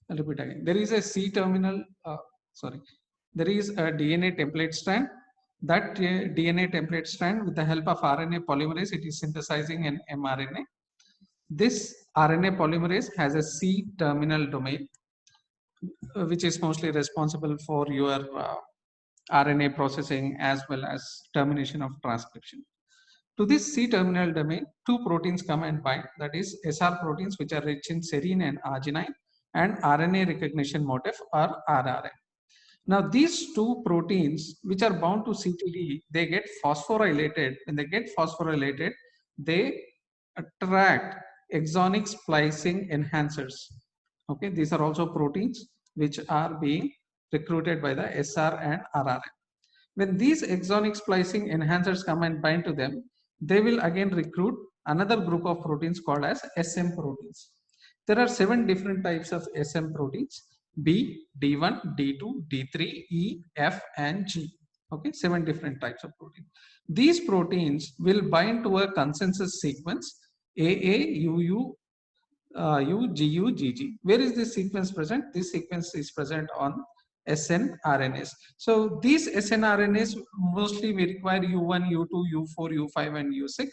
I'll repeat again. There is a C-terminal, there is a DNA template strand. That DNA template strand, with the help of RNA polymerase, it is synthesizing an mRNA. This RNA polymerase has a C-terminal domain, which is mostly responsible for your RNA processing as well as termination of transcription. To this C-terminal domain, two proteins come and bind, that is SR proteins, which are rich in serine and arginine, and RNA recognition motif, or RRM. Now these two proteins which are bound to CTD, they get phosphorylated. When they get phosphorylated, they attract exonic splicing enhancers. Okay, these are also proteins which are being recruited by the SR and RRM. When these exonic splicing enhancers come and bind to them, they will again recruit another group of proteins called as SM proteins. There are 7 different types of SM proteins: B, D1, D2, D3, E, F, and G. Okay, 7 different types of proteins. These proteins will bind to a consensus sequence AA, UU, UGU, GG. Where is this sequence present? This sequence is present on snRNAs. So these snRNAs mostly we require U1, U2, U4, U5, and U6.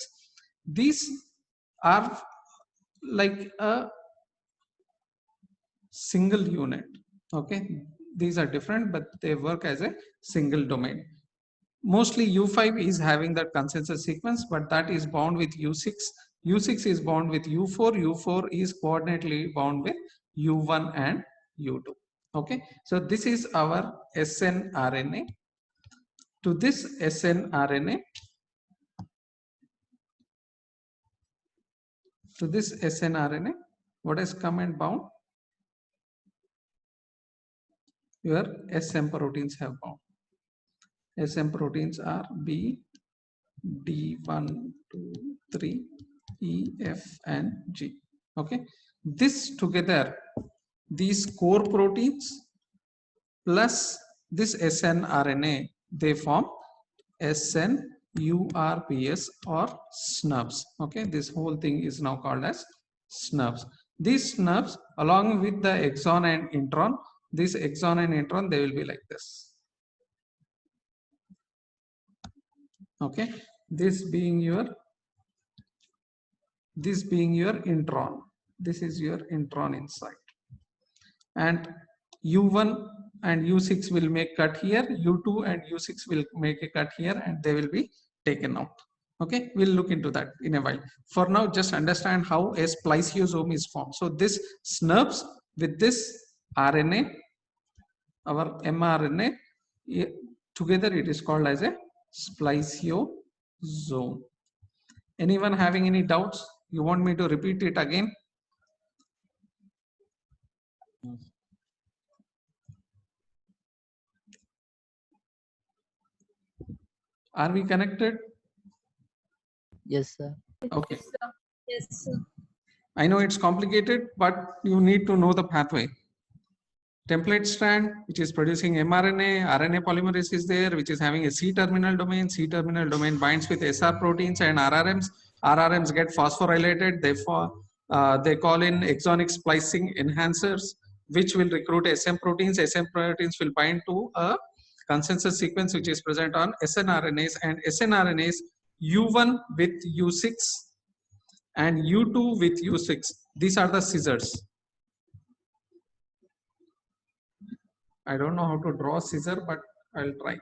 These are like a single unit. Okay, these are different, but they work as a single domain. Mostly U5 is having that consensus sequence, but that is bound with U6. U6 is bound with U4. U4 is coordinately bound with U1 and U2. Okay, so this is our snRNA. To this snRNA, what has come and bound? Your SM proteins have bound. SM proteins are B, D1, 2, 3, E, F, and G. Okay, this together, these core proteins plus this snRNA, they form SNURPS or SNURBS. Okay, this whole thing is now called as SNURBS. These SNURBS, along with the exon and intron, this exon and intron, they will be like this. Okay, this being your intron. This is your intron inside, and U1 and U6 will make cut here, U2 and U6 will make a cut here, and they will be taken out. Okay, we'll look into that in a while. For now, just understand how a spliceosome is formed. So this SNRBS with this RNA, our mRNA, together it is called as a spliceosome. Anyone having any doubts? You want me to repeat it again? Are we connected? Yes, sir. Okay. Yes, sir. I know it's complicated, but you need to know the pathway. Template strand, which is producing mRNA, RNA polymerase is there, which is having a C-terminal domain. C-terminal domain binds with SR proteins and RRMs. RRMs get phosphorylated. They call in exonic splicing enhancers, which will recruit SM proteins. SM proteins will bind to a consensus sequence, which is present on snRNAs, and snRNAs U1 with U6 and U2 with U6. These are the scissors. I don't know how to draw scissor, but I'll try.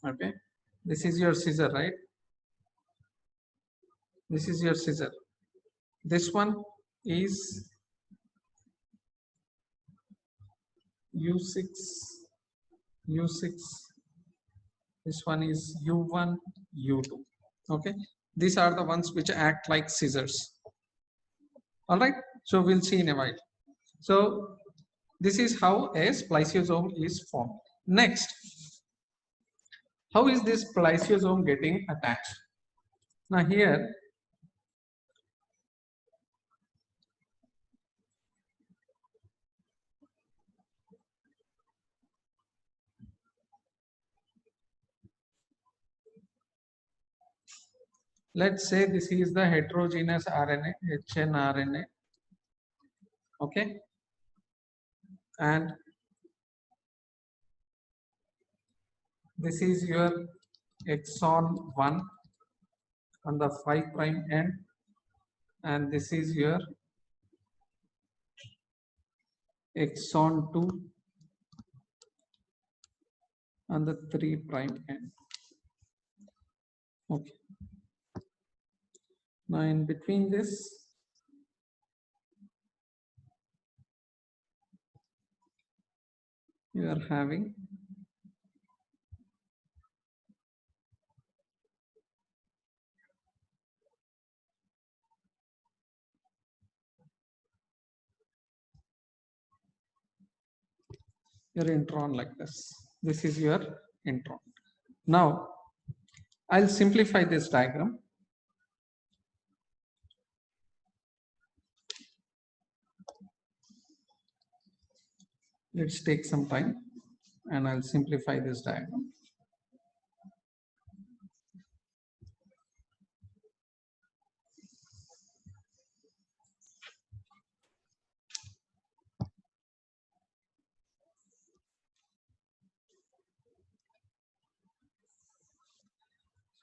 Okay, this is your scissor, right? This is your scissor. This one is U6, U6. This one is U1, U2. Okay, these are the ones which act like scissors. All right, so we'll see in a while. So this is how a spliceosome is formed. Next, how is this spliceosome getting attached? Now here, let's say this is the heterogeneous RNA, hnRNA, okay, and this is your exon 1 on the 5 prime end, and this is your exon 2 on the 3 prime end. Okay. Now in between this, you are having your intron like this. This is your intron. Now I'll simplify this diagram. Let's take some time and I'll simplify this diagram.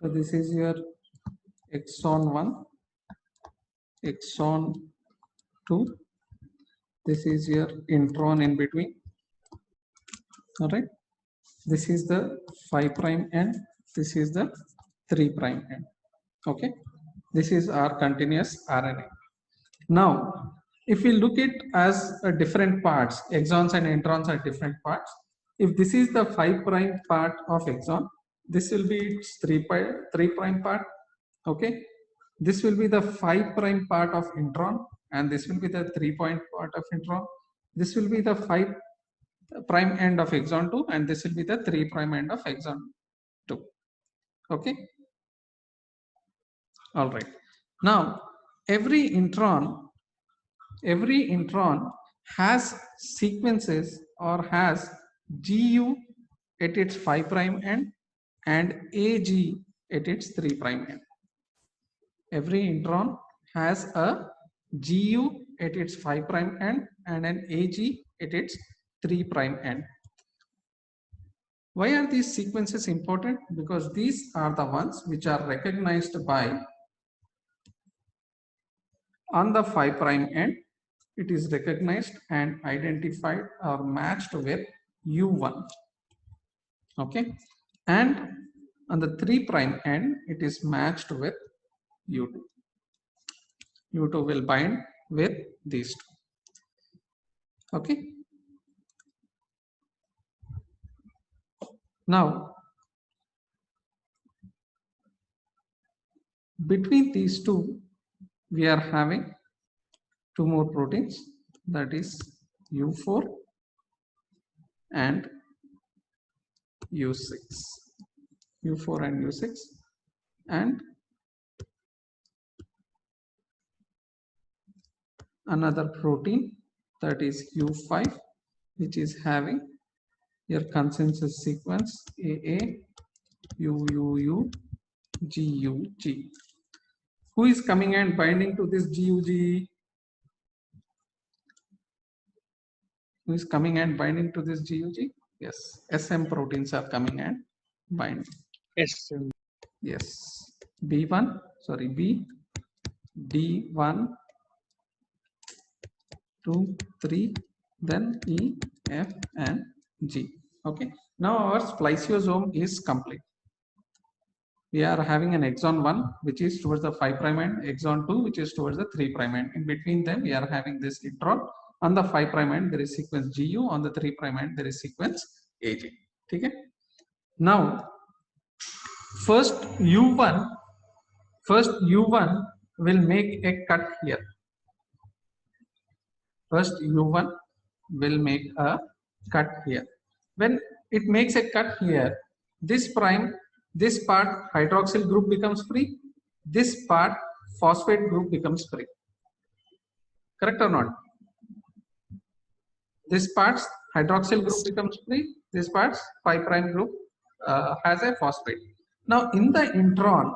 So this is your exon 1, exon 2. This is your intron in between. All right. This is the 5 prime end. This is the 3 prime end. Okay. This is our continuous RNA. Now, if we look at as different parts, exons and introns are different parts. If this is the 5 prime part of exon, this will be its 3 prime part. Okay. This will be the 5 prime part of intron, and this will be the 3 point part of intron. This will be the 5 prime end of exon 2, and this will be the 3 prime end of exon 2. Okay. All right. Now every intron has sequences or has GU at its 5 prime end and AG at its 3 prime end. Every intron has a GU at its 5 prime end and an AG at its 3 prime end. Why are these sequences important? Because these are the ones which are recognized by, on the 5 prime end, it is recognized and identified or matched with U1. Okay. And on the 3 prime end, it is matched with U2. U2 will bind with these two. Okay. Now, between these two, we are having two more proteins, that is U4 and U6. U4 and U6, and another protein, that is U5, which is having your consensus sequence AA, UUU, GUG. Who is coming and binding to this GUG? Who is coming and binding to this GUG? Yes, SM proteins are coming and binding. SM. Yes, B1, sorry, B, D1, 2, 3, then E, F, and G. Okay, now our spliceosome is complete. We are having an exon 1 which is towards the 5 prime end, exon 2 which is towards the 3 prime end. In between them, we are having this intron. On the 5 prime end, there is sequence GU. On the 3 prime end, there is sequence AG. Okay. Now, first U1 will make a cut here. First U1 will make a cut here. When it makes a cut here, this prime, this part hydroxyl group becomes free, this part phosphate group becomes free. Correct or not? This part's hydroxyl group becomes free, this part's 5 prime group has a phosphate. Now in the intron,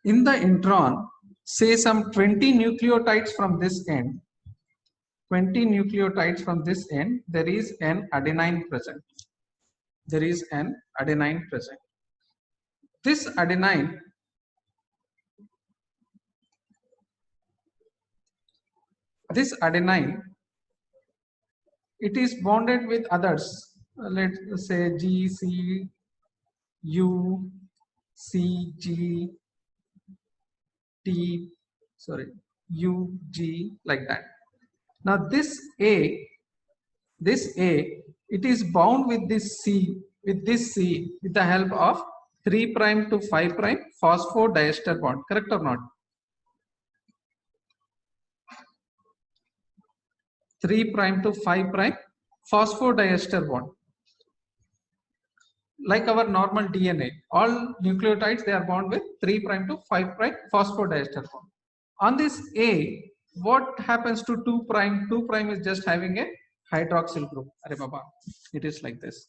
in the intron, say some 20 nucleotides from this end, 20 nucleotides from this end, there is an adenine present. There is an adenine present. This adenine, it is bonded with others. Let's say G, C, U, C, G, T, sorry, U, G, like that. Now this A, it is bound with this C, with the help of 3' to 5' phosphodiester bond. Correct or not? 3' to 5' phosphodiester bond. Like our normal DNA, all nucleotides, they are bound with 3' to 5' phosphodiester bond. On this A, what happens to 2'? 2' is just having a hydroxyl group. Arey baba, it is like this.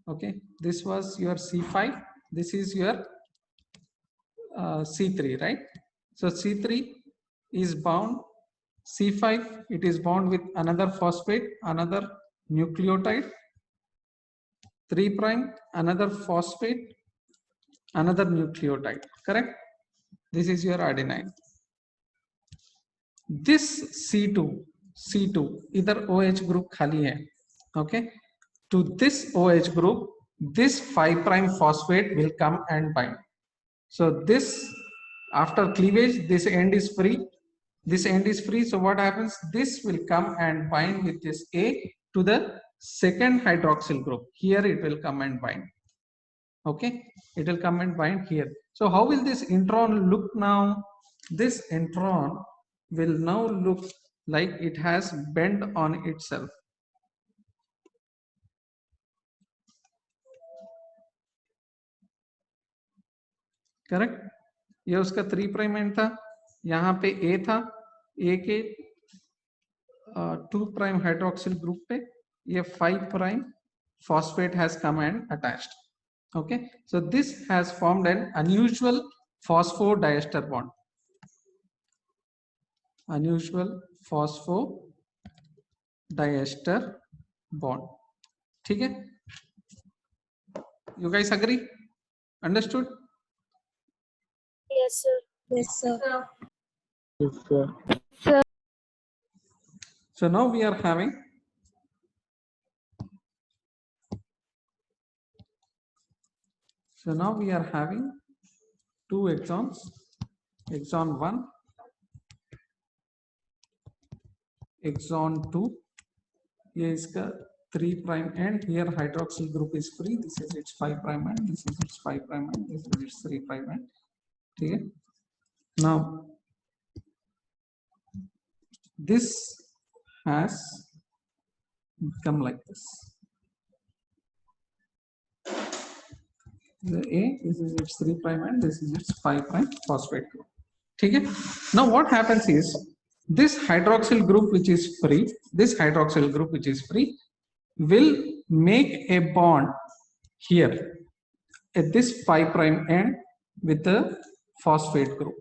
Okay, this was your C5, this is your C3, right? So C3 is bound, C5, it is bound with another phosphate, another nucleotide, 3', another phosphate, another nucleotide, correct? This is your adenine. This C2, either OH group khali hai, okay? To this OH group, this 5' phosphate will come and bind. So this, after cleavage, this end is free. This end is free. So what happens? This will come and bind with this A to the second hydroxyl group. Here it will come and bind. Okay, it will come and bind here. So how will this intron look now? This intron will now look like it has bent on itself. Correct, ये उसका 3' and था, यहाँ पे ए था, ए के 2' hydroxyl group पे ये 5' phosphate has come and attached. Okay, so this has formed an unusual phosphodiester bond. Unusual phosphodiester bond. ठीक है? You guys agree? Understood? Yes, sir. Yes, sir. So now we are having two exons, exon 1, exon 2. ये इसका 3' end, here hydroxyl group is free, this is its 5' end, this is its 5' end, this is its 3' end. ठीक है? Now this has become like this. The A, this is its 3' end, this is its 5' phosphate group. ठीक है? Now what happens is, this hydroxyl group which is free, will make a bond here at this 5' end with the phosphate group.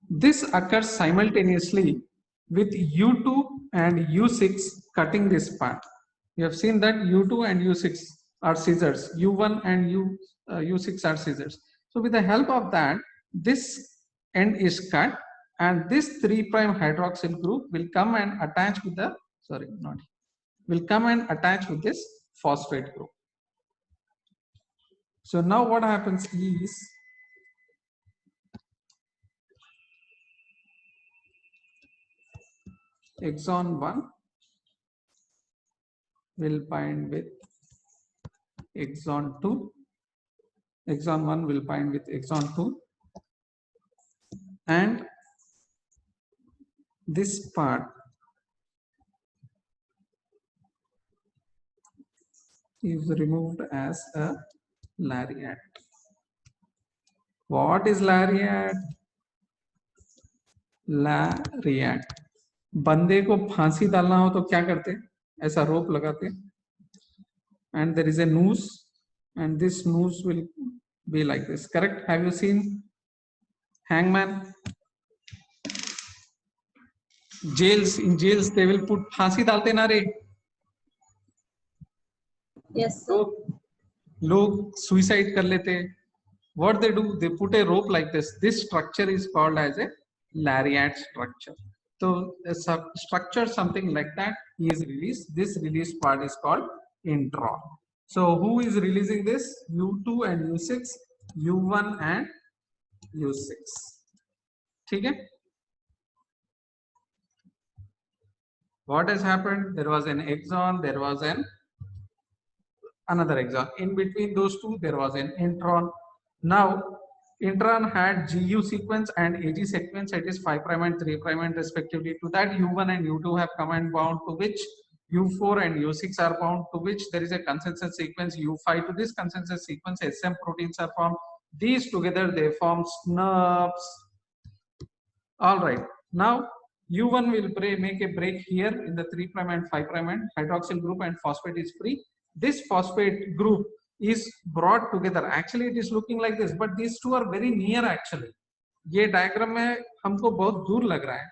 This occurs simultaneously with U2 and U6 cutting this part. You have seen that U2 and U6 are scissors, U1 and U6 are scissors. So with the help of that, this end is cut and this 3' hydroxyl group will come and attach with the, with this phosphate group. So now what happens is, exon 1 will bind with exon 2. Exon 1 will bind with exon 2, and this part is removed as a lariat. What is lariat? Lariat. बंदे को फांसी डालना हो तो क्या करते? ऐसा रोप लगाते, and there is a noose, and this noose will be like this. Correct? Have you seen hangman? Jails, in jails they will put फांसी डालते ना रे. Yes, sir. लोग suicide कर लेते. What they do? They put a rope like this. This structure is called as a lariat structure. So a structure something like that is released. This release part is called intron. So who is releasing this? U2 and U6, U1 and U6. ठीक है? What has happened? There was an exon, there was another exon. In between those two, there was an intron. Now, intron had GU sequence and AG sequence. It is 5' and 3' and respectively. To that, U1 and U2 have come and bound, to which U4 and U6 are bound, to which there is a consensus sequence U5. To this consensus sequence, SM proteins are formed. These together, they form SNRPs. All right. Now, U1 will make a break here in the 3' and 5' and hydroxyl group, and phosphate is free. This phosphate group is brought together. Actually, it is looking like this, but these two are very near actually. ये diagram में हमको बहुत दूर लग रहा है,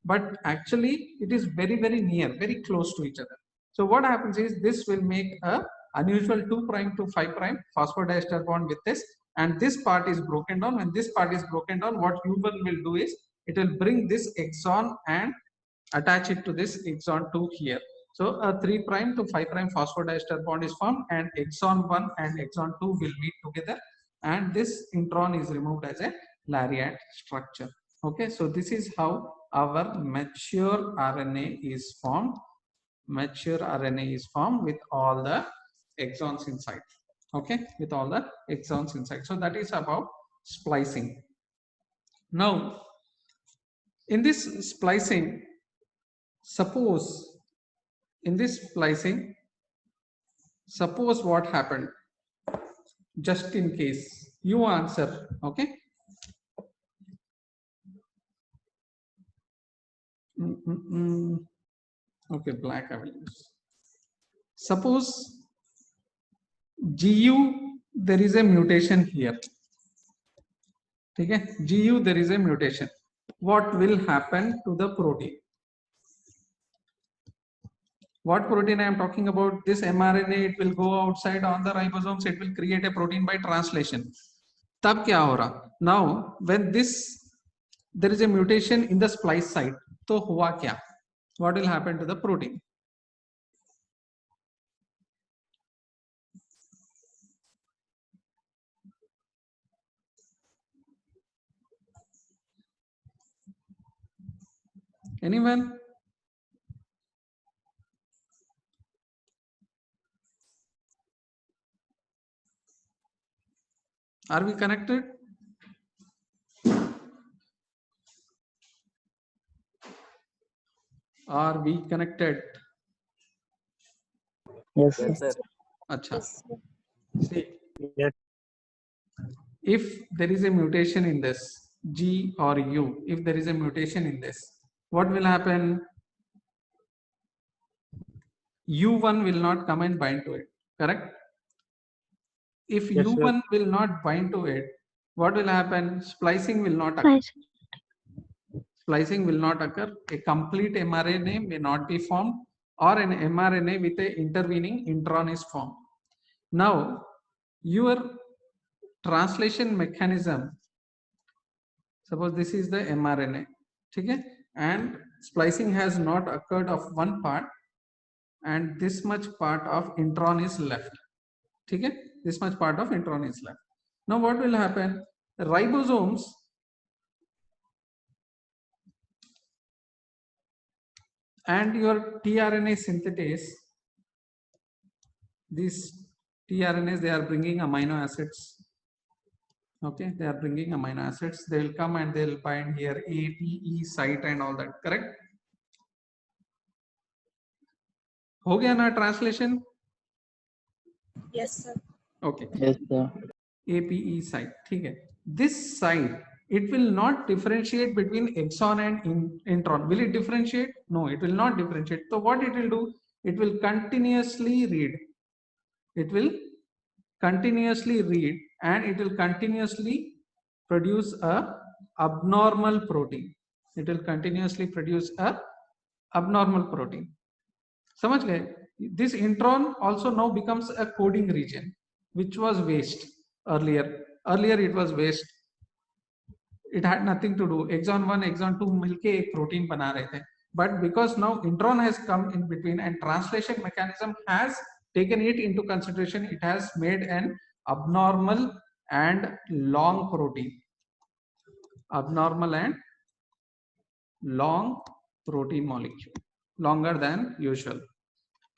but actually it is very near, very close to each other. So what happens is this will make a unusual 2' to 5' phosphodiester bond with this, and this part is broken down. When this part is broken down, what U1 will do is it will bring this exon and attach it to this exon 2 here. So a 3' to 5' phosphodiester bond is formed, and exon 1 and exon 2 will meet together, and this intron is removed as a lariat structure. Okay, so this is how our mature RNA is formed. Mature RNA is formed with all the exons inside. Okay, with all the exons inside. So that is about splicing. Now, in this splicing, suppose what happened, just in case you answer. Okay. Okay, black I will use. Suppose GU there is a mutation here. Okay, GU there is a mutation. What will happen to the protein? What protein I am talking about? This mRNA, it will go outside on the ribosomes. It will create a protein by translation. तब क्या हो रहा? Now, when there is a mutation in the splice site, तो हुआ क्या? What will happen to the protein? Anyone? Are we connected? Are we connected? Yes, Yes, sir. sir. Acha. Yes, sir. See, Yes. if there is a mutation in this G or U, if there is a mutation in this, what will happen? U1 will not come and bind to it, correct? If Yes, sir. U1 will not bind to it, what will happen? Splicing will not occur. Splicing will not occur. A complete mRNA may not be formed, or an mRNA with a intervening intron is formed. Now, your translation mechanism, suppose this is the mRNA, okay, and splicing has not occurred of one part, and this much part of intron is left. Okay, this much part of intron is left. Now what will happen? The ribosomes and your tRNA synthetase, these tRNAs, they are bringing amino acids. Okay, they are bringing amino acids. They will come and they will bind here APE site and all that, correct? हो गया ना translation? Yes, sir. Okay. Yes, sir. APE site, ठीक है. This site it will not differentiate between exon and intron. Will it differentiate? No, it will not differentiate. So what it will do? It will continuously read. It will continuously read and it will continuously produce a abnormal protein. It will continuously produce a abnormal protein. समझ गए? This intron also now becomes a coding region, which was waste earlier. Earlier it was waste. It had nothing to do. Exon 1, exon 2 मिलके एक protein बना रहे थे. But because now intron has come in between and translation mechanism has taken it into consideration, it has made an abnormal and long protein. Abnormal and long protein molecule, longer than usual.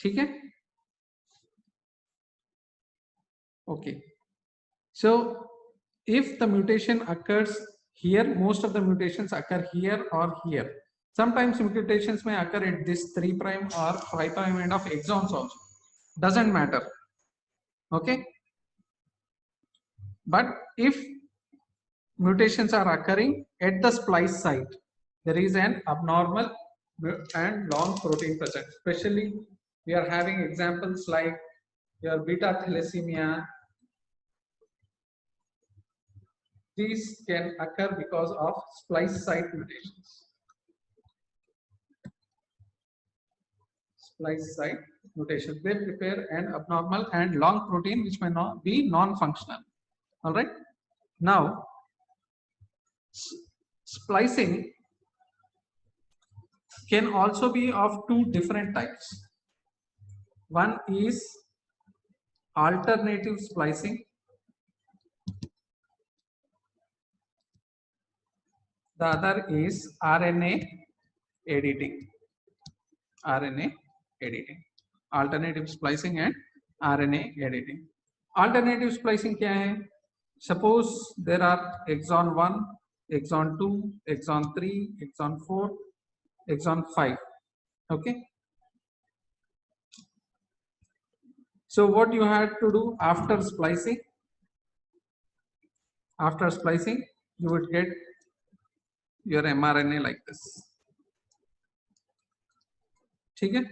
ठीक है? Okay. So if the mutation occurs here, most of the mutations occur here or here. Sometimes mutations may occur at this 3' or 5' end of exons also. Doesn't matter. Okay. But if mutations are occurring at the splice site, there is an abnormal and long protein present. Especially we are having examples like your beta thalassemia. These can occur because of splice site mutations. Splice site mutations. They prepare an abnormal and long protein which may not be non-functional. All right. Now, splicing can also be of two different types. One is alternative splicing. The other is RNA editing. RNA editing. Alternative splicing and RNA editing. Alternative splicing क्या है? Suppose there are exon 1, exon 2, exon 3, exon 4, exon 5. Okay. So what you had to do after splicing? After splicing, you would get your mRNA like this. ठीक है?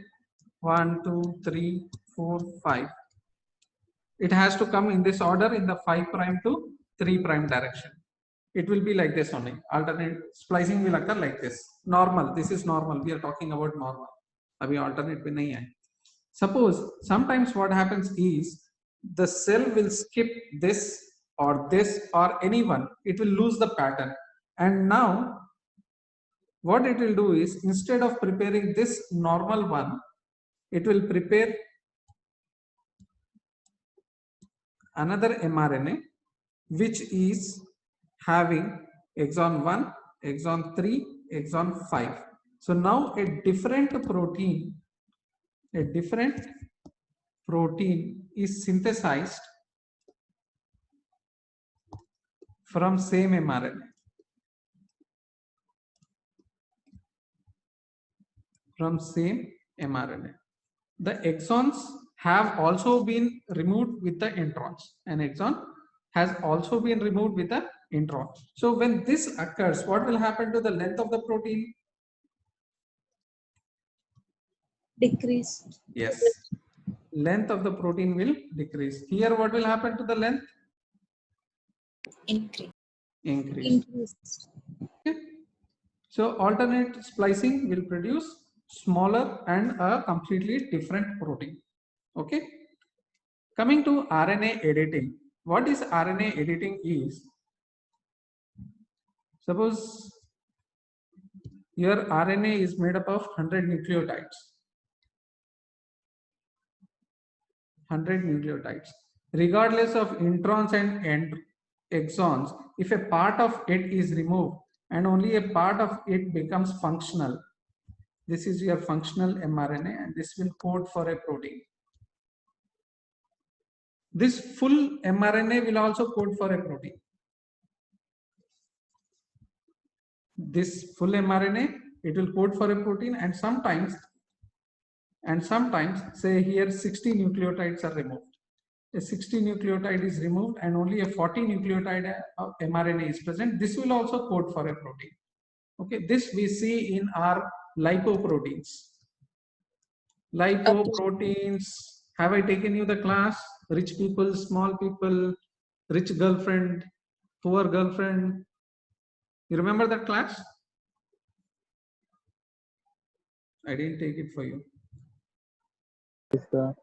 1, 2, 3, 4, 5. It has to come in this order in the 5' to 3' direction. It will be like this only. Alternate splicing will occur like this. Normal. This is normal. We are talking about normal. अभी alternate पे नहीं है. Suppose sometimes what happens is the cell will skip this or anyone. It will lose the pattern. And now what it will do is instead of preparing this normal one, it will prepare another mRNA which is having exon 1, exon 3, exon 5. So now a different protein is synthesized from same mRNA. From same mRNA. The exons have also been removed with the introns. An exon has also been removed with the intron. So when this occurs, what will happen to the length of the protein? Decrease. Yes. Length of the protein will decrease. Here what will happen to the length? Increase. Increase. Okay. So alternate splicing will produce smaller and a completely different protein. Okay. Coming to RNA editing. What is RNA editing is? Suppose your RNA is made up of 100 nucleotides. 100 nucleotides. Regardless of introns and exons, if a part of it is removed and only a part of it becomes functional, this is your functional mRNA and this will code for a protein. This full mRNA will also code for a protein. This full mRNA, it will code for a protein, and sometimes say here 60 nucleotides are removed. a 60 nucleotide is removed and only a 40 nucleotide of mRNA is present, this will also code for a protein. Okay, this we see in our lipoproteins. Lipoproteins, have I taken you the class? Rich people, small people, rich girlfriend, poor girlfriend. You remember that class? I didn't take it for you. Yes, sir.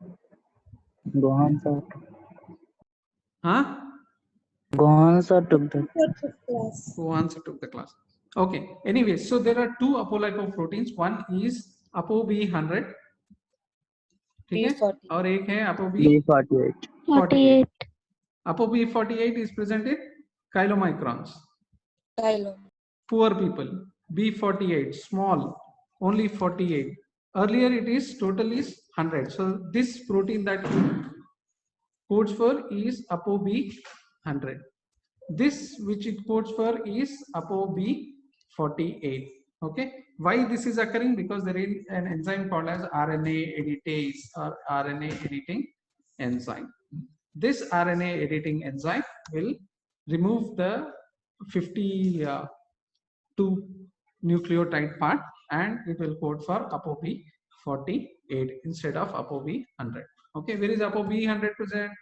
Gohan sir. Huh? Gohan sir took the Class. Who answer took the class? Okay. Anyway, so there are two apolipoproteins. One is ApoB100. ठीक है? B40. और एक है ApoB B48. 48. ApoB48 is present in chylomicrons. Xylem. Poor people. B48, small, only 48. Earlier it is total is 100. So this protein that codes for is ApoB100. This which it codes for is ApoB48. Okay, why this is occurring? Because there is an enzyme called as RNA editase or RNA editing enzyme. This RNA editing enzyme will remove the 52 nucleotide part and it will code for ApoB48 instead of ApoB100. Okay, where is ApoB100 present?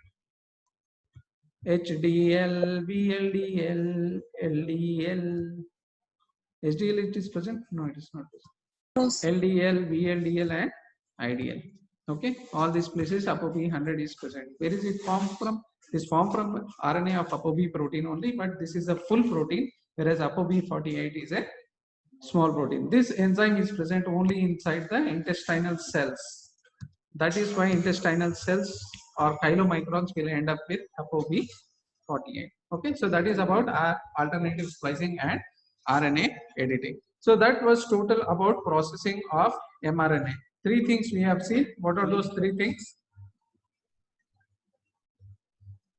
HDL, VLDL, LDL, HDL it is present? No, it is not present. No, sir. LDL, VLDL and IDL. Okay, all these places ApoB100 is present. Where is it formed from? It is formed from RNA of ApoB protein only, but this is a full protein, whereas ApoB48 is a small protein. This enzyme is present only inside the intestinal cells. That is why intestinal cells or chylomicrons will end up with ApoB48. Okay, so that is about our alternative splicing and RNA editing. So that was total about processing of mRNA. Three things we have seen. What are those three things?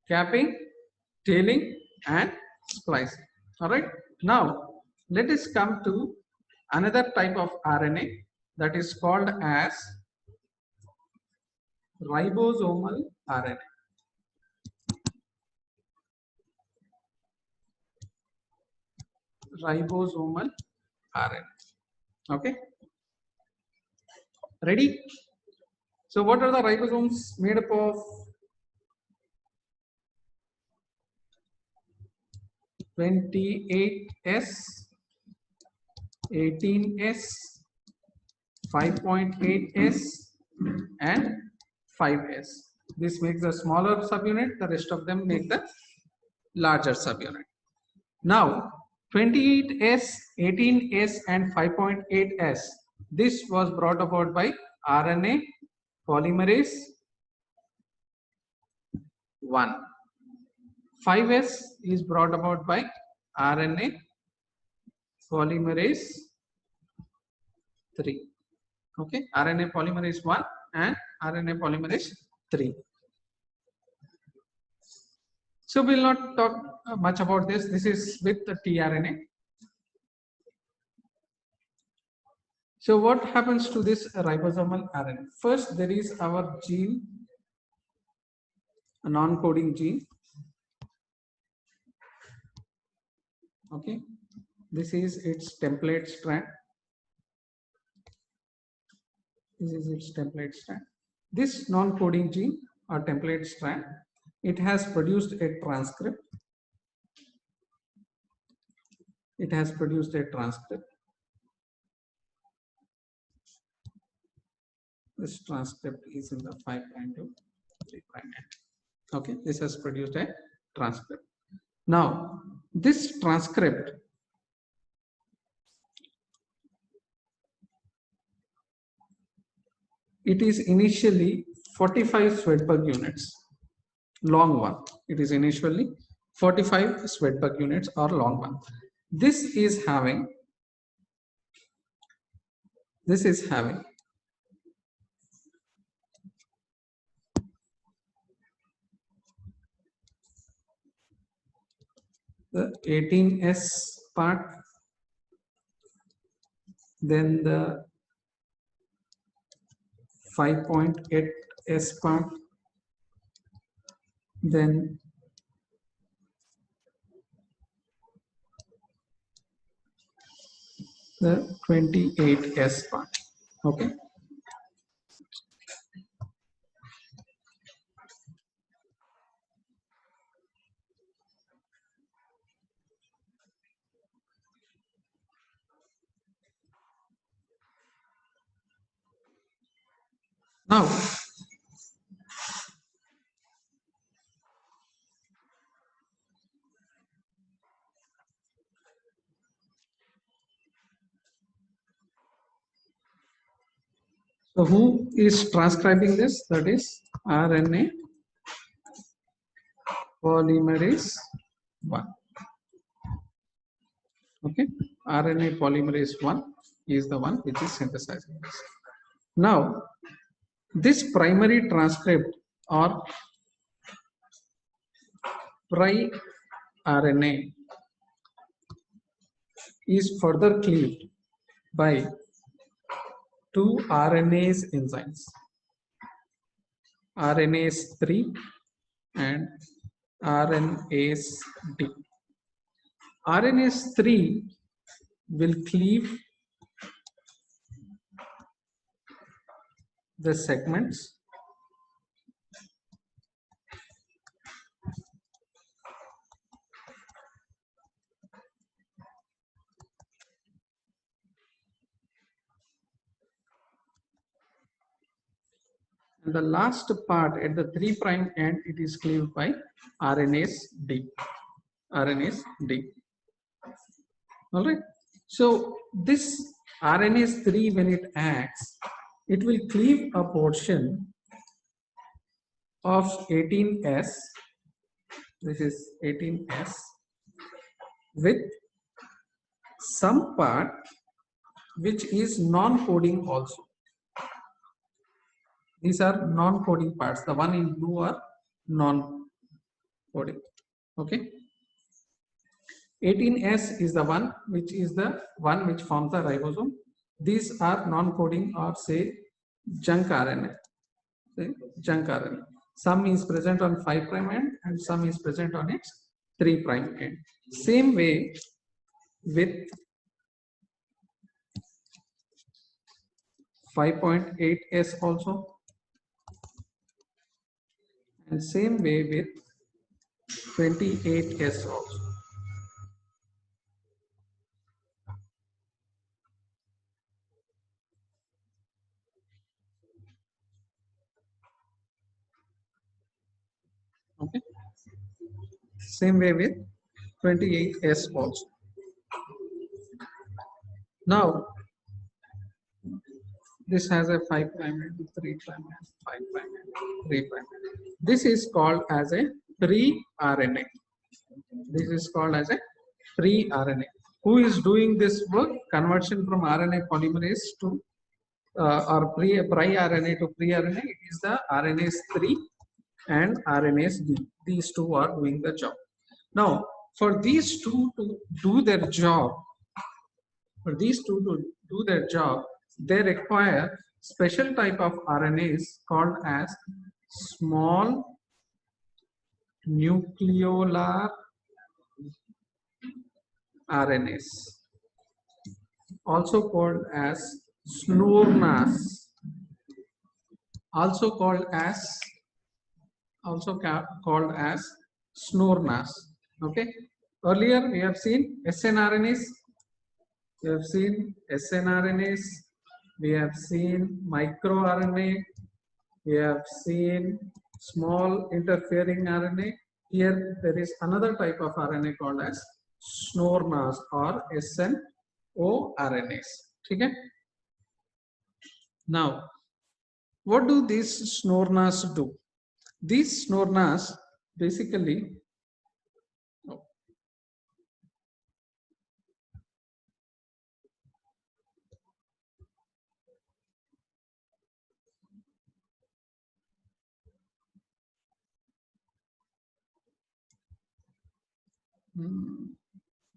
Capping, tailing, and splicing. All right. Now let us come to another type of RNA that is called as ribosomal RNA. Ribosomal RNA. Okay. Ready? So what are the ribosomes made up of? 28S, 18S, 5.8S, and 5S. This makes the smaller subunit, the rest of them make the larger subunit. Now, 28S, 18S, and 5.8S, this was brought about by RNA polymerase 1. 5S is brought about by RNA polymerase 3. Okay, RNA polymerase 1 and RNA polymerase 3. So we will not talk much about this. This is with the tRNA. So what happens to this ribosomal RNA? First, there is our gene, a non-coding gene. Okay, this is its template strand. This is its template strand. This non-coding gene or template strand, it has produced a transcript. It has produced a transcript. This transcript is in the 5' to 3' end. Okay, this has produced a transcript. Now, this transcript it is initially 45 Swedberg units, long one. It is initially 45 Swedberg units or long one. This is having the 18S part, then the 5.8S part, then the 28S part. Okay. Now, so who is transcribing this? That is RNA polymerase 1. Okay, RNA polymerase 1 is the one which is synthesizing this. Now, this primary transcript or pri-RNA is further cleaved by two RNase enzymes, RNase 3 and RNase D. RNase 3 will cleave the segments and the last part at the 3' end, it is cleaved by RNase D. RNase D. All right. So this RNase 3, when it acts, it will cleave a portion of 18S. This is 18S with some part which is non-coding also. These are non-coding parts. The one in blue are non-coding. Okay. 18S is the one which forms the ribosome. These are non-coding or say junk RNA. Say junk RNA. Some is present on 5' end and some is present on its 3' end. Same way with 5.8S also, and same way with 28S also. Okay. Same way with 28S also. Now, this has a 5' and 3' and 5' and 3'. This is called as a pre-RNA. This is called as a pre-RNA. Who is doing this work? Conversion from RNA polymerase to or pri-RNA to pre-RNA. It is the RNase 3 and RNase D. These two are doing the job. Now, for these two to do their job, they require special type of RNAs called as small nucleolar RNAs, also called as SNORNAs, also called as SNORNAs. Okay. Earlier we have seen snRNAs. We have seen snRNAs. We have seen microRNA. We have seen small interfering RNA. Here there is another type of RNA called as SNORNAs or SNORNAs. Okay. Now, what do these SNORNAs do? These SNORNAs basically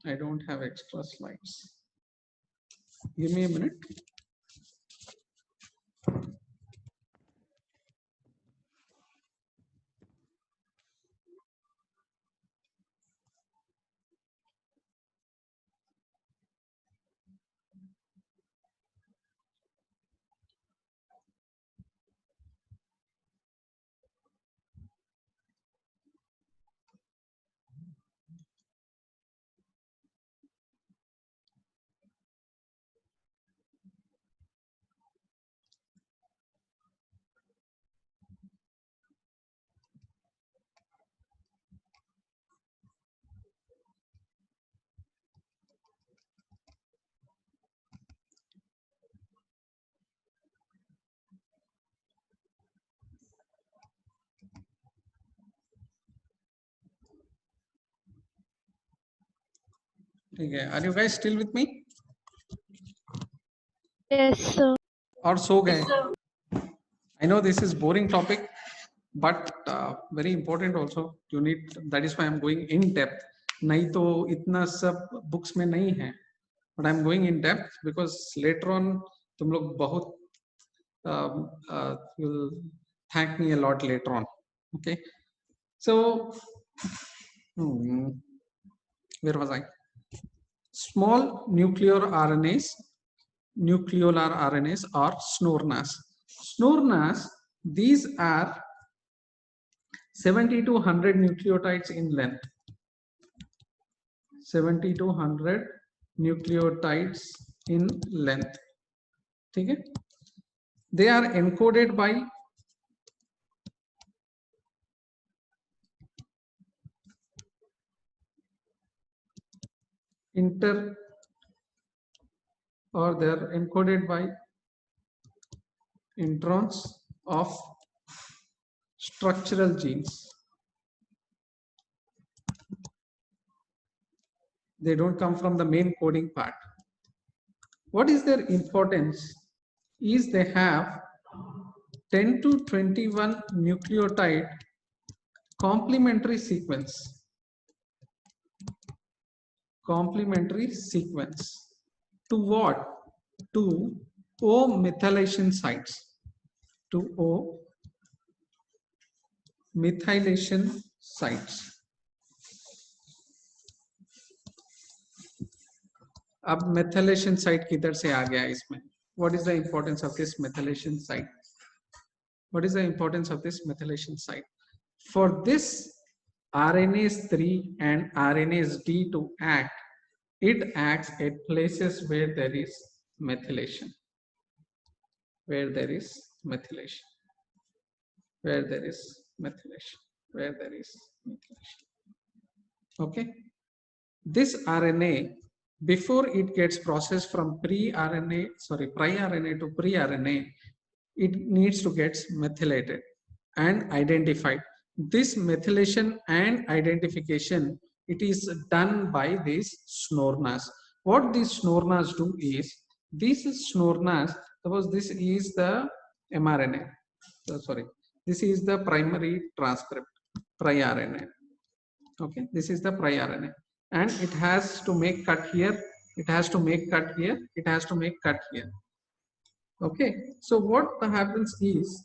I don't have extra slides. Give me a minute. ठीक है, are you guys still with me Yes, sir. और सो गए? I know this is boring topic, but very important also. You need, that is why I'm going in depth. नहीं तो इतना सब books में नहीं है, but I'm going in depth because later on तुम लोग बहुत you'll thank me a lot later on. Okay, so where was I? Small nuclear RNAs, nucleolar RNAs or SNORNAs. SNORNAs, these are 70 to 100 nucleotides in length. 70 to 100 nucleotides in length. ठीक है? They are encoded by or they are encoded by introns of structural genes. They don't come from the main coding part. What is their importance? Is they have 10 to 21 nucleotide complementary sequence. Complementary sequence to what? To O methylation sites. To O methylation sites. अब methylation site किधर से आ गया इसमें? What is the importance of this methylation site? What is the importance of this methylation site? For this RNase 3 and RNase D to act, it acts at places where there is methylation. Where there is methylation. Where there is methylation. Where there is methylation. Okay. This RNA, before it gets processed from pre-RNA to pre-RNA, it needs to get methylated and identified. This methylation and identification, it is done by these SNORNAs. What these SNORNAs do is, these SNORNAs, suppose this is the mRNA, this is the primary transcript, pri-RNA. Okay, this is the pri-RNA, and it has to make cut here, it has to make cut here, it has to make cut here. Okay, so what happens is,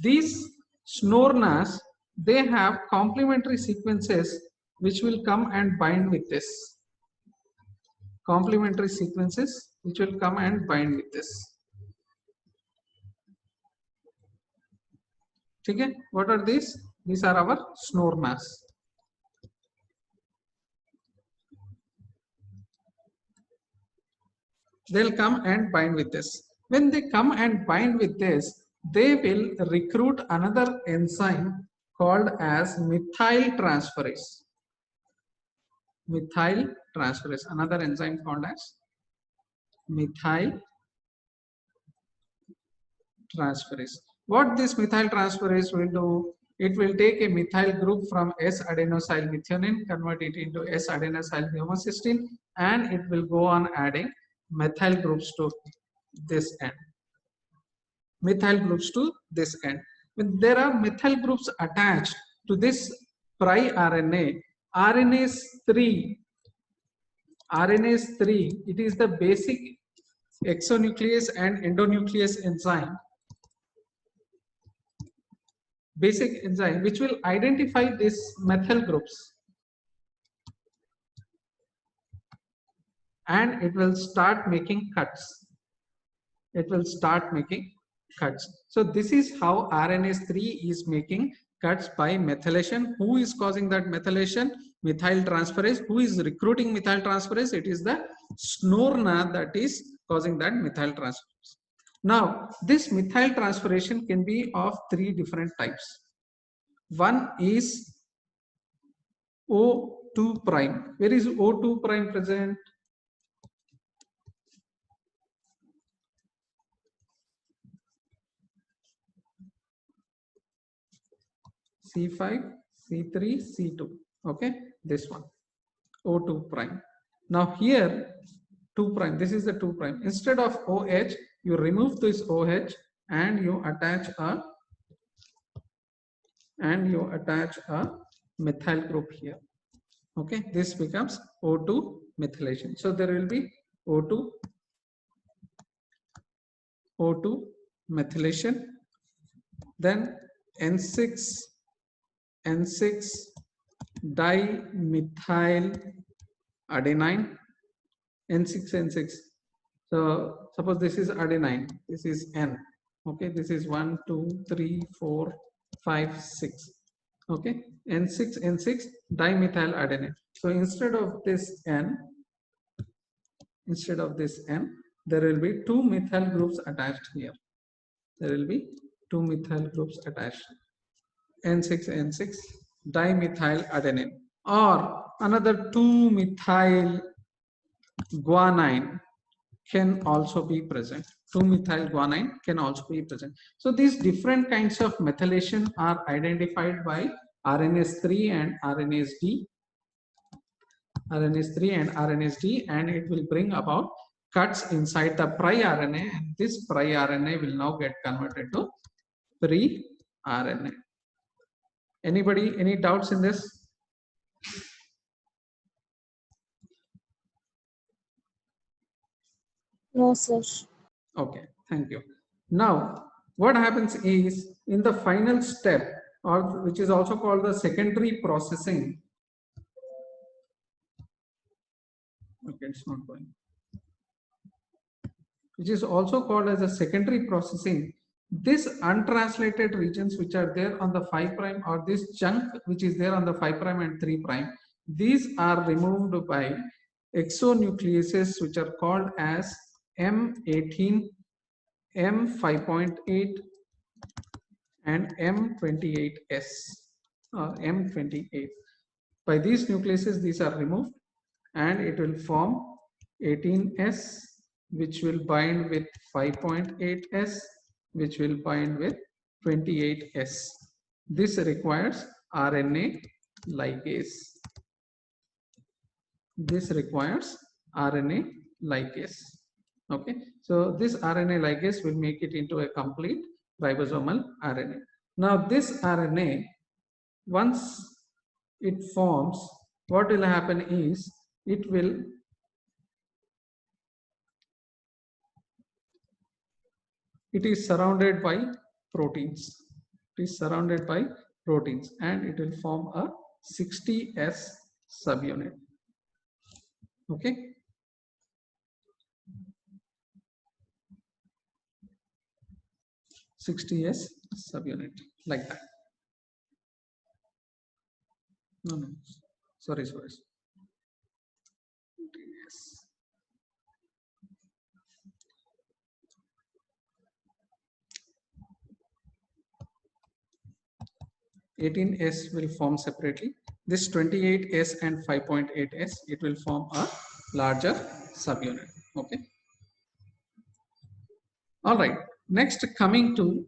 these SNORNAs, they have complementary sequences which will come and bind with this. Complementary sequences which will come and bind with this. Okay, what are these? These are our SNORNAs. They'll come and bind with this. When they come and bind with this, they will recruit another enzyme called as methyl transferase. Methyl transferase, another enzyme called as methyl transferase. What this methyl transferase will do, it will take a methyl group from S-adenosylmethionine, convert it into S-adenosylhomocysteine, and it will go on adding methyl groups to this end. Methyl groups to this end. When there are methyl groups attached to this pri-RNA, RNase 3, it is the basic exonuclease and endonuclease enzyme, basic enzyme which will identify these methyl groups, and it will start making cuts. It will start making cuts. So this is how RNase 3 is making cuts by methylation. Who is causing that methylation? Methyl transferase. Who is recruiting methyl transferase? It is the SNORNA that is causing that methyl transferase. Now, this methyl transferation can be of three different types. One is O2 prime. Where is O2 prime present? C5, C3, C2. Okay, this one, O2 prime. Now here 2 prime, this is the 2 prime. Instead of OH, you remove this OH and you attach a methyl group here. Okay, this becomes O2 methylation. So there will be O2 methylation, then N6 dimethyl adenine, N6. So suppose this is adenine, this is N. Okay, this is 1, 2, 3, 4, 5, 6. Okay, N6 dimethyl adenine. So instead of this N, there will be 2 methyl groups attached here. There will be 2 methyl groups attached. N6 dimethyl adenine, or another 2 methyl guanine can also be present. 2 methyl guanine can also be present. So these different kinds of methylation are identified by RNase 3 and RNase D. And it will bring about cuts inside the pri-RNA, and this pri-RNA will now get converted to pre-RNA. Anybody, any doubts in this? No, sir. Okay, thank you. Now, what happens is in the final step, or which is also called the secondary processing. Okay, it's not going. Which is also called as a secondary processing. This untranslated regions which are there on the 5 prime, or this chunk which is there on the 5 prime and 3 prime, these are removed by exonucleases which are called as M18, M5.8 and M28S or M28. By these nucleases, these are removed and it will form 18S, which will bind with 5.8S, which will bind with 28S. This requires RNA ligase. Okay, so this RNA ligase will make it into a complete ribosomal RNA. Now this RNA, once it forms, what will happen is it is surrounded by proteins. It is surrounded by proteins and it will form a 60S subunit. Okay. (60S subunit) like that. No, sorry. 18S will form separately. This 28S and 5.8S, it will form a larger subunit. Okay. All right. Next, coming to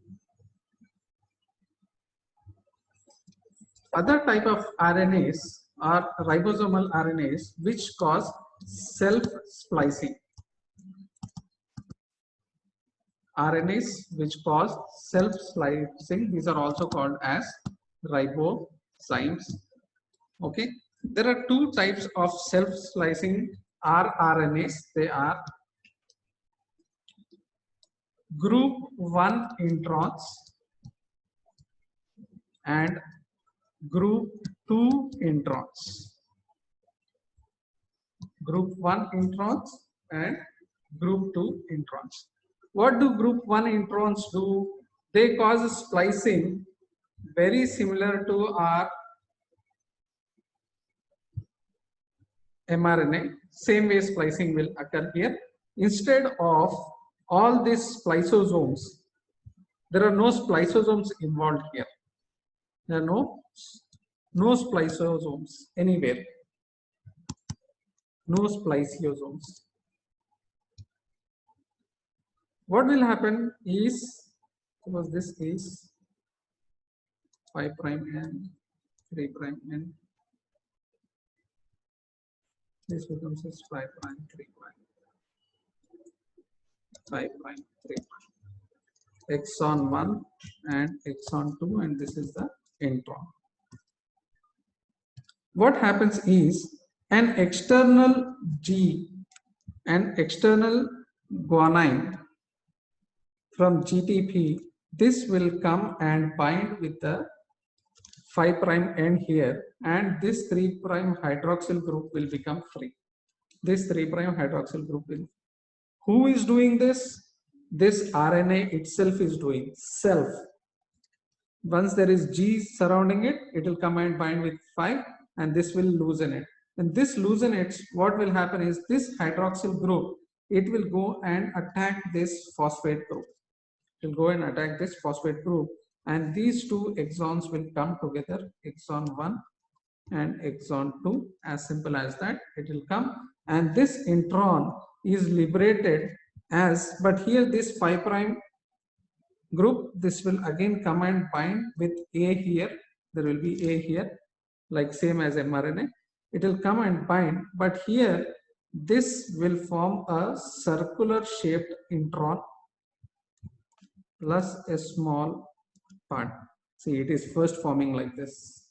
other type of RNAs are ribosomal RNAs which cause self-splicing. RNAs which cause self-splicing, these are also called as ribozymes. Okay, there are 2 types of self-splicing rRNAs. They are group 1 introns and group 2 introns. Group 1 introns and group 2 introns. What do group 1 introns do? They cause splicing very similar to our mRNA. Same way splicing will occur here. Instead of all these spliceosomes, there are no spliceosomes involved here. There are no spliceosomes anywhere. No spliceosomes. What will happen is, suppose this is 5 prime and 3 prime and This becomes as 5 prime 3 prime 5 prime 3 prime. Exon 1 and exon 2, and this is the intron. What happens is an external G, an external guanine from GTP, this will come and bind with the 5 prime end here, and this 3 prime hydroxyl group will become free. This 3 prime hydroxyl group will. Who is doing this? This RNA itself is doing self. Once there is G surrounding it, it will come and bind with 5, and this will loosen it. And this loosenates, what will happen is this hydroxyl group, it will go and attack this phosphate group. It will go and attack this phosphate group, and these two exons will come together, exon 1 and exon 2, as simple as that. It will come, and this intron is liberated as, but here this 5 prime group, this will again come and bind with A here. There will be A here, like same as mRNA. It will come and bind, but here this will form a circular shaped intron plus a small part. See, it is first forming like this.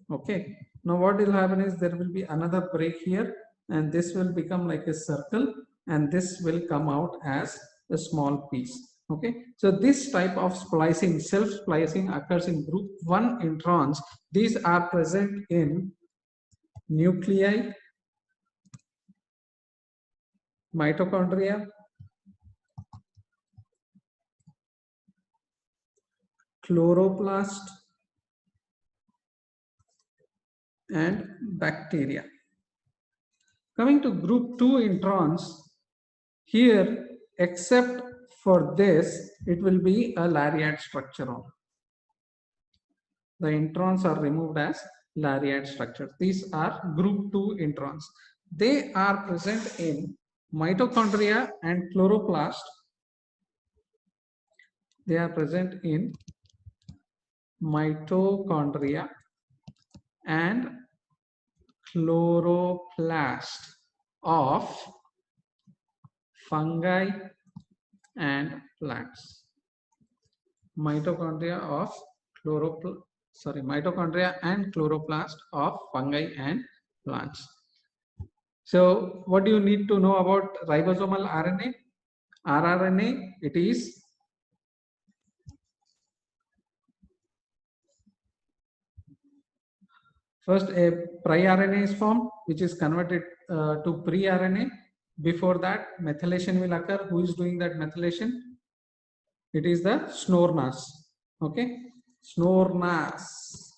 Okay, now what will happen is there will be another break here, and this will become like a circle, and this will come out as a small piece. Okay, so this type of splicing, self splicing, occurs in group 1 introns. These are present in nuclei, mitochondria, chloroplast, and bacteria. Coming to group 2 introns, here, except for this, it will be a Lariat structure only. The introns are removed as Lariat structures. These are group 2 introns. They are present in mitochondria and chloroplast. They are present in mitochondria and chloroplast of fungi and plants. Mitochondria and chloroplast of fungi and plants. So what do you need to know about ribosomal RNA? rRNA, it is first a pri-RNA is formed, which is converted to pre-RNA. Before that, methylation will occur. Who is doing that methylation? It is the SNORNAS. Okay, SNORNAS.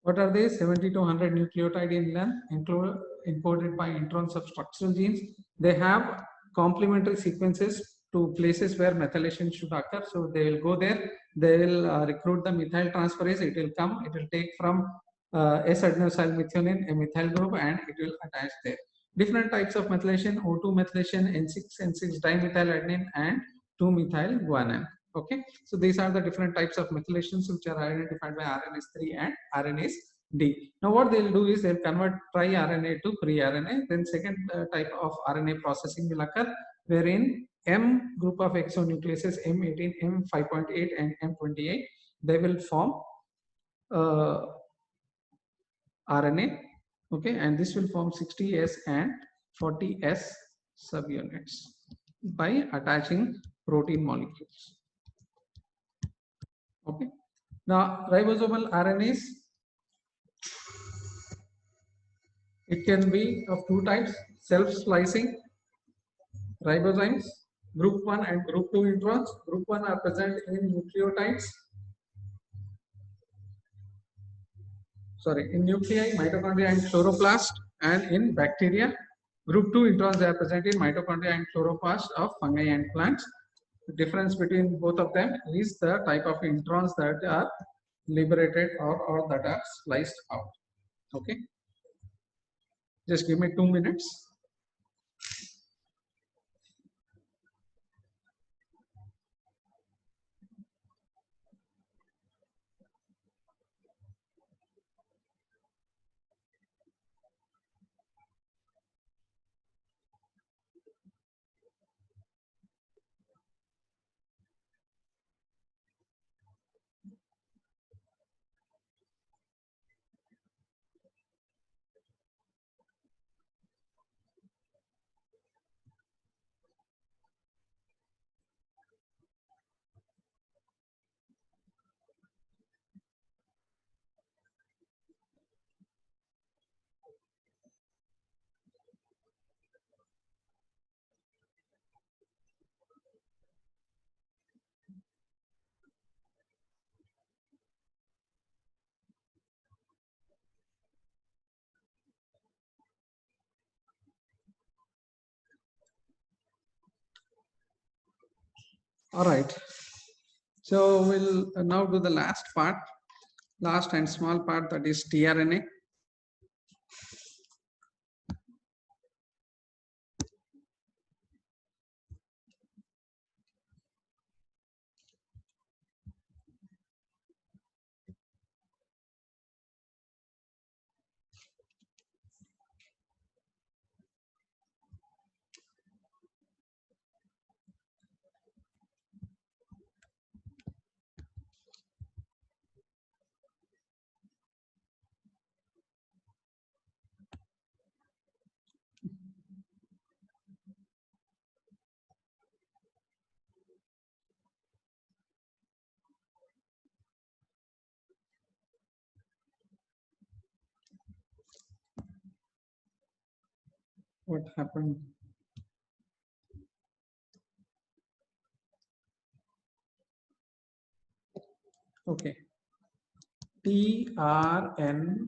What are they? 70 to 100 nucleotide in length, encoded by introns of structural genes. They have complementary sequences to places where methylation should occur. So they will go there. They will recruit the methyl transferase. It will come. It will take from S-adenosylmethionine, a methyl group, and it will attach there. Different types of methylation: O2 methylation, N6 dimethyladenine, and 2-methyl guanine. Okay, so these are the different types of methylations which are identified by RNase 3 and RNase D. Now what they'll do is they'll convert tri-RNA to pre-RNA. Then second type of RNA processing will occur, wherein M group of exonucleases, M18, M5.8 and M28, they will form RNA. Okay, and this will form 60S and 40S subunits by attaching protein molecules. Okay, now ribosomal RNAs, it can be of two types: self-splicing ribozymes, group 1 and group 2 introns. Group 1 are present in nucleotides, in nuclei, mitochondria and chloroplast, and in bacteria. Group 2 introns, they are present in mitochondria and chloroplast of fungi and plants. The difference between both of them is the type of introns that are liberated or that are spliced out. Okay, just give me 2 minutes. All right. So we'll now do the last part, last and small part, that is tRNA. What happened? Okay. tRNA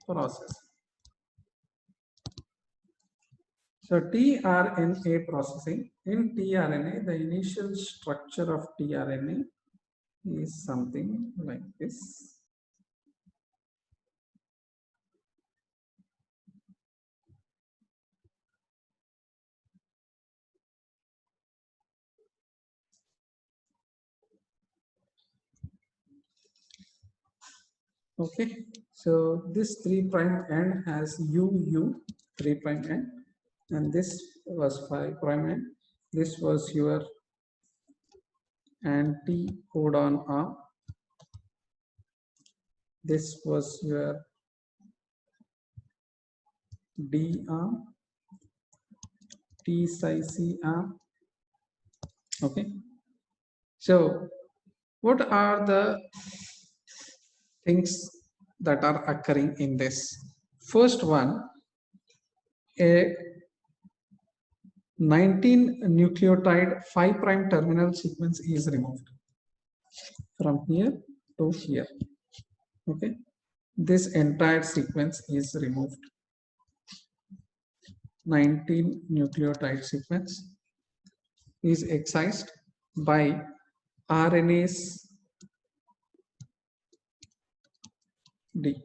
process. So tRNA processing, in tRNA, the initial structure of tRNA is something like this. Okay, so this 3' end has UU 3' end, and this was 5' end. This was your anti-codon arm. This was your D arm, T C arm. Okay, so what are the things that are occurring in this? First one, a 19 nucleotide 5' terminal sequence is removed from here to here. Okay, this entire sequence is removed. 19 nucleotide sequence is excised by RNase D.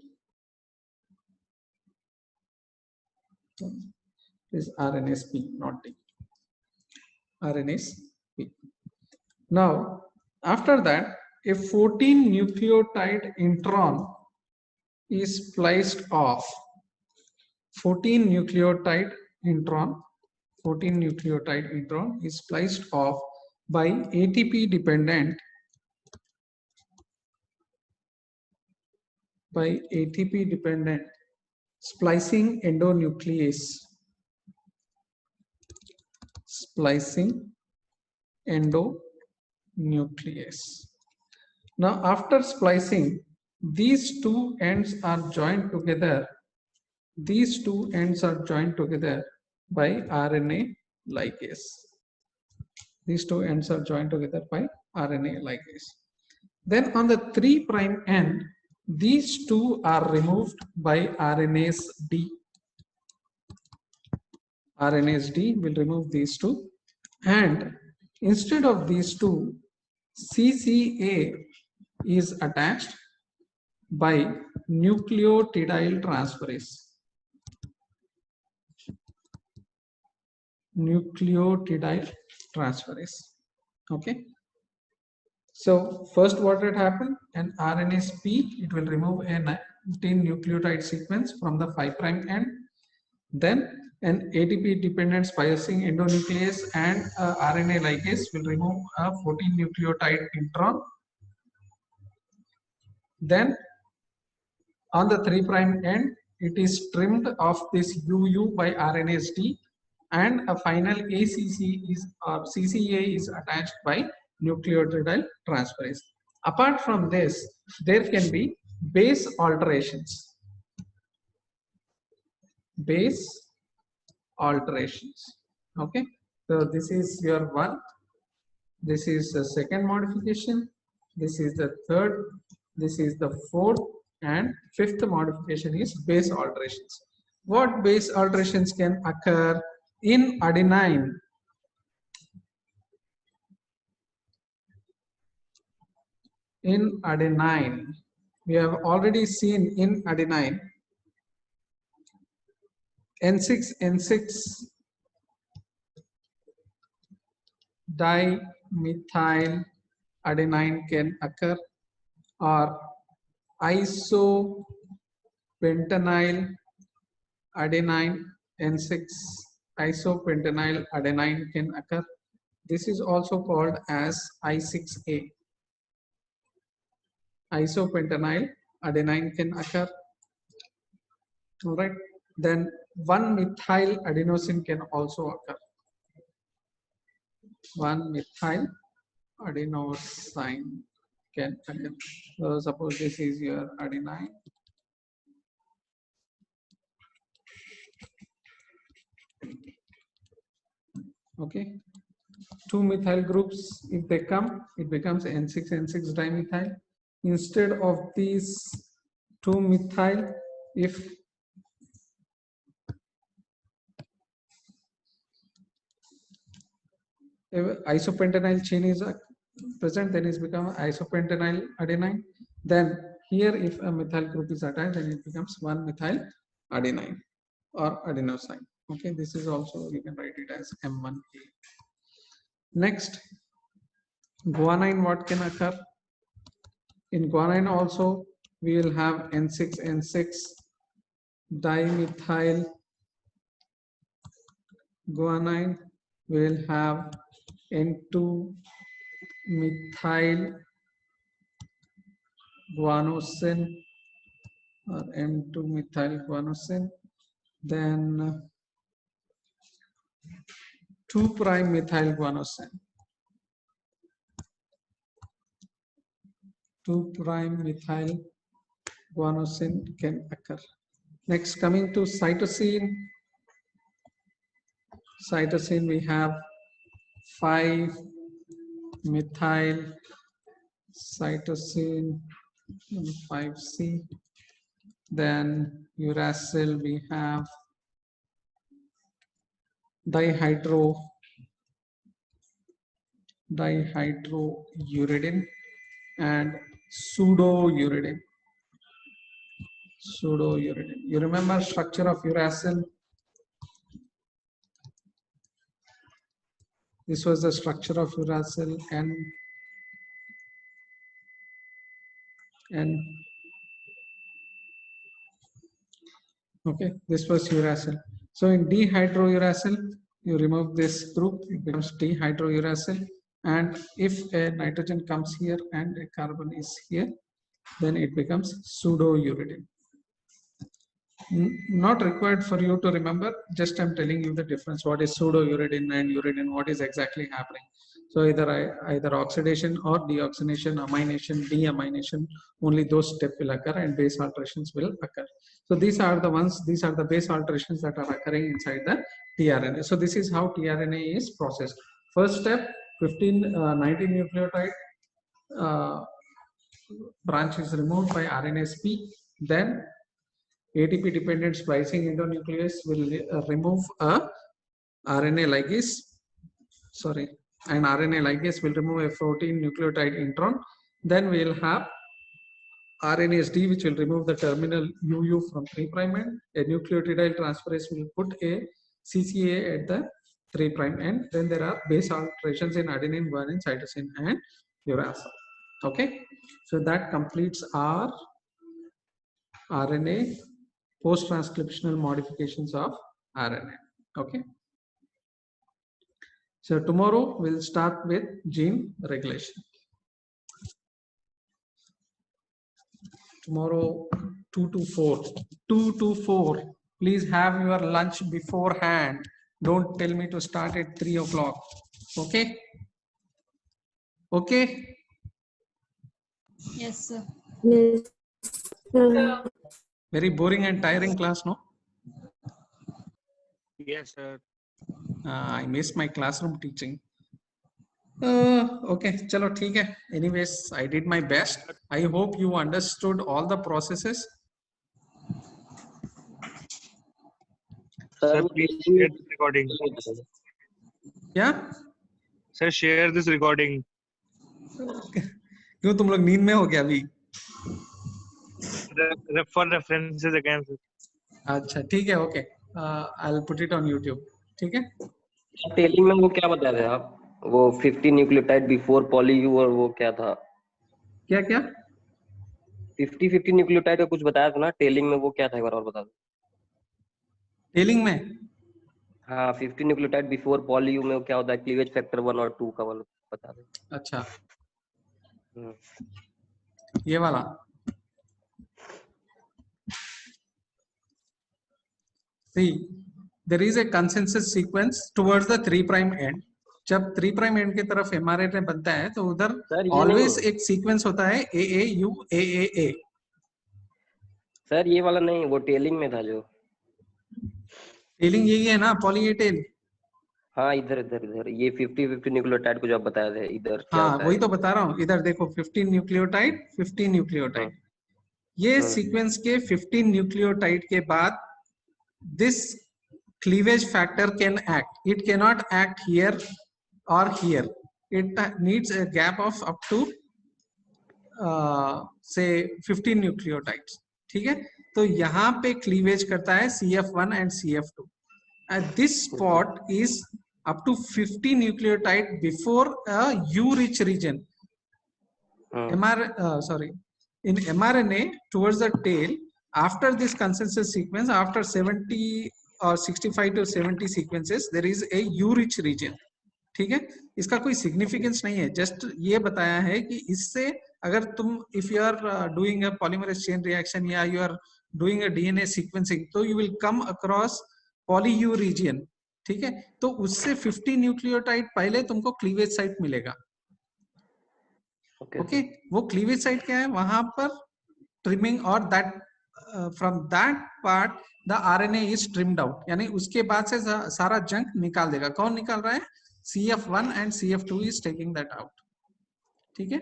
Is RNase P, not D. RNase P. Now, after that, a 14 nucleotide intron is spliced off. 14 nucleotide intron is spliced off by ATP dependent splicing endonuclease. Now, after splicing, these two ends are joined together. These two ends are joined together by RNA ligase. These two ends are joined together by RNA ligase. Then on the 3' end, these two are removed by RNase D. RNase D will remove these two, and instead of these two, CCA is attached by nucleotidyl transferase. Okay. So first, what had happened? An RNase P, it will remove a 19 nucleotide sequence from the 5' end. Then an ATP dependent splicing endonuclease and RNA ligase will remove a 14 nucleotide intron. Then on the 3' end, it is trimmed of this UU by RNase D, and a final CCA is attached by nucleotidyl transferase. Apart from this, there can be base alterations. Okay, so this is your one. This is the second modification. This is the third. This is the fourth, and fifth modification is base alterations. What base alterations can occur in adenine? in adenine, we have already seen in adenine N6 dimethyl adenine can occur, or isopentenyl adenine N6 isopentenyl adenine can occur. This is also called as I6A. Isopentenyl adenine can occur. All right. Then 1-methyl adenosine can also occur. 1-methyl adenosine can occur. So suppose this is your adenine. Okay. 2 methyl groups, if they come, it becomes N6 dimethyl. Instead of these 2 methyl, if isopentenyl chain is present, then it's become isopentenyl adenine. Then here, if a methyl group is attached, then it becomes 1-methyl adenine or adenosine. Okay, this is also, you can write it as M1A. Next, guanine, what can occur? In guanine also, we will have N6 dimethyl guanine. We will have N2 methyl guanosine or N2 methyl guanosine. Then 2' methyl guanosine. 2' methyl guanosine can occur. Next, coming to cytosine. Cytosine, we have 5-methyl cytosine, 5C. Then uracil, we have dihydrouridine and pseudouridine. You remember structure of uracil? This was the structure of uracil, and okay, this was uracil. So in dehydrouracil, you remove this group, it becomes dehydrouracil. And if a nitrogen comes here and a carbon is here, then it becomes pseudouridine. Not required for you to remember, just I'm telling you the difference. What is pseudouridine and uridine, what is exactly happening. So either oxidation or deoxidation, amination, deamination, only those steps will occur and base alterations will occur. So these are the base alterations that are occurring inside the tRNA. So this is how tRNA is processed. First step, 19 nucleotide branch is removed by RNase P. Then ATP dependent splicing endonuclease will remove a RNA ligase. An RNA ligase will remove a 14 nucleotide intron. Then we will have RNase D, which will remove the terminal UU from 3' end. A nucleotidyl transferase will put a CCA at the 3' end. Then there are base alterations in adenine, guanine, cytosine, and uracil. Okay, so that completes our RNA post-transcriptional modifications of RNA. Okay. So tomorrow we'll start with gene regulation. Tomorrow 2 to 4. 2 to 4. Please have your lunch beforehand. Don't tell me to start at 3 o'clock. Okay? Okay? Yes, sir. Yes. Very boring and tiring class, no? Yes, sir. I miss my classroom teaching. Okay, chalo, theek hai. Anyways, I did my best. I hope you understood all the processes. Sir, please share this recording. Yeah? Sir, share this recording. क्यों तुम लोग नींद में हो क्या अभी? For references again, sir. अच्छा ठीक है, okay, I will put it on YouTube, ठीक है। टेलिंग में वो क्या बताए थे आप, वो 50 न्यूक्लियोटाइड बिफोर पॉली यू, और वो क्या था, क्या क्या 50 न्यूक्लियोटाइड का कुछ बताया था ना टेलिंग में, वो क्या था एक बार और बता दो। टेलिंग में? हाँ 50 न्यूक्लियोटाइड बिफोर पॉली यू में वो क्या होता है, क्लीवेज फैक्टर 1 और 2 का वाला बता दो। अच्छा हम्म, ये वाला, see there is a consensus sequence towards the 3' end. जब 3' end की तरफ mRNA बनता है तो उधर सर ये ऑलवेज नहीं, एक सीक्वेंस होता है AAU AAA। सर ये वाला नहीं, वो टेलिंग में था जो। टेलिंग यही है ना, पॉली ए टेल। हाँ इधर इधर इधर ये 50 न्यूक्लियोटाइड को जो आप बताए थे, इधर क्या हाँ होता वही है। तो बता रहा हूँ, इधर देखो 15 न्यूक्लियोटाइड 15 न्यूक्लियोटाइड, ये सीक्वेंस के 15 न्यूक्लियोटाइड के बाद this cleavage factor can act. It cannot act here or here. It needs a gap of up to say 15 nucleotides. ठीक है, तो यहाँ पे cleavage करता है CF1 and CF2. At this spot is up to 50 nucleotide before a U-rich region. In mRNA towards the tail, after this consensus sequence, after 70 or 65 to 70 sequences, there is a U-rich region. ठीक है, इसका कोई significance नहीं है, just ये बताया है कि इससे अगर तुम if you are doing a polymerase chain reaction या you are doing a DNA sequencing, तो you will come across poly U region. ठीक है, तो उससे 50 न्यूक्लियोटाइड पहले तुमको क्लीवेज साइट मिलेगा। ओके, वो क्लीवेज साइट क्या है, वहां पर ट्रिमिंग और that from that part the RNA is trimmed out, यानी उसके बाद से सारा जंक निकाल देगा। कौन निकाल रहा है? CF1 and CF2 is taking that out. ठीक है,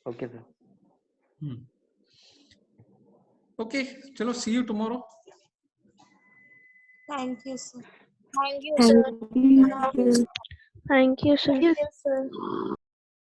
ओके सर, ओके चलो, see you tomorrow. Thank you, sir. Thank you, sir. Thank you, sir.